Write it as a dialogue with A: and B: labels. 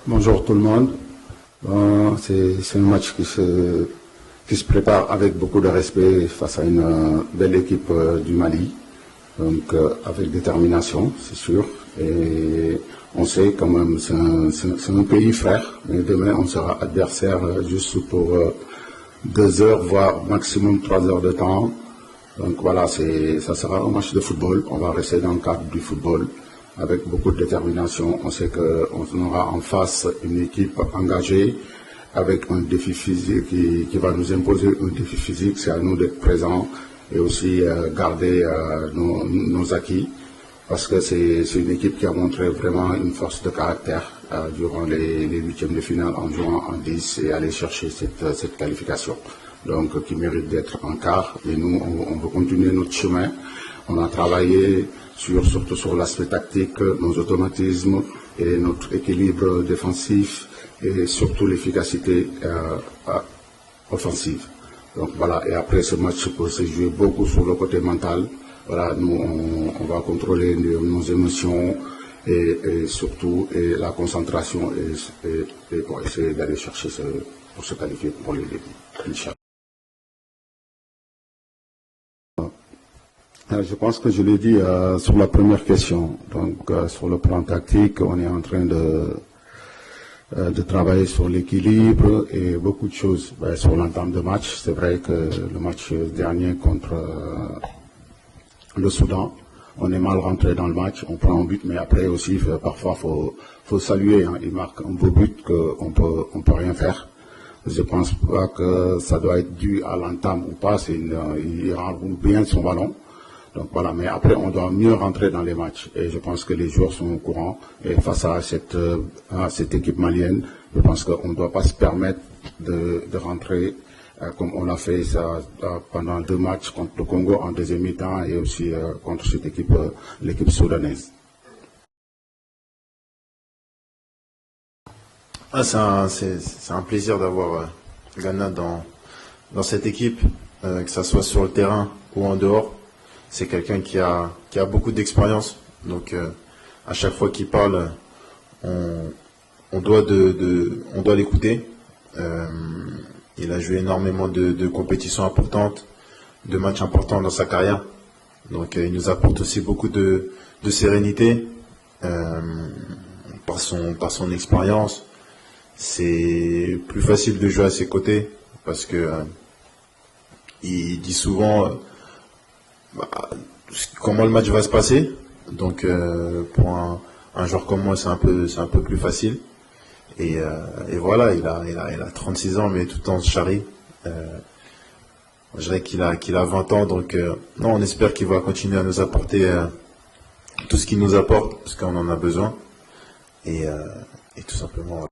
A: Bonjour tout le monde. C'est un match qui se prépare avec beaucoup de respect face à une belle équipe du Mali. Donc avec détermination, c'est sûr. Et on sait quand même, c'est un pays frère. Mais demain, on sera adversaire juste pour 2 heures, voire maximum 3 heures de temps. Donc voilà, ça sera un match de football. On va rester dans le cadre du football avec beaucoup de détermination. On sait qu'on aura en face une équipe engagée avec un défi physique qui va nous imposer un défi physique. C'est à nous d'être présents et aussi garder nos acquis, parce que c'est une équipe qui a montré vraiment une force de caractère durant les huitièmes de finale en jouant en 10 et aller chercher cette qualification. Donc qui mérite d'être en quart. Et nous, on veut continuer notre chemin. On a travaillé surtout sur l'aspect tactique, nos automatismes et notre équilibre défensif et surtout l'efficacité offensive. Donc voilà, et après ce match peut se jouer beaucoup sur le côté mental. Voilà, nous on va contrôler nos émotions et surtout la concentration et pour essayer d'aller chercher pour se qualifier pour les débuts. Je pense que je l'ai dit sur la première question. Donc, sur le plan tactique, on est en train de travailler sur l'équilibre et beaucoup de choses. Sur l'entame de match, c'est vrai que le match dernier contre le Soudan, on est mal rentré dans le match, on prend un but, mais après aussi, parfois, faut saluer. Il marque un beau but qu'on peut rien faire. Je ne pense pas que ça doit être dû à l'entame ou pas. Il rend bien son ballon. Donc voilà, mais après, on doit mieux rentrer dans les matchs. Et je pense que les joueurs sont au courant. Et face à cette équipe malienne, je pense qu'on ne doit pas se permettre de rentrer comme on l'a fait ça, pendant 2 matchs contre le Congo en deuxième mi-temps et aussi contre cette équipe, l'équipe soudanaise.
B: C'est un plaisir d'avoir Ghana dans cette équipe, que ce soit sur le terrain ou en dehors. C'est quelqu'un qui a beaucoup d'expérience, donc à chaque fois qu'il parle, on doit l'écouter. Il a joué énormément de compétitions importantes, de matchs importants dans sa carrière, donc il nous apporte aussi beaucoup de sérénité par son expérience. C'est plus facile de jouer à ses côtés parce que il dit souvent comment le match va se passer. Donc pour un joueur comme moi, c'est un peu plus facile. Et voilà, il a 36 ans, mais tout en charrie. Je dirais qu'il a 20 ans, donc non, on espère qu'il va continuer à nous apporter tout ce qu'il nous apporte, parce qu'on en a besoin. Et tout simplement.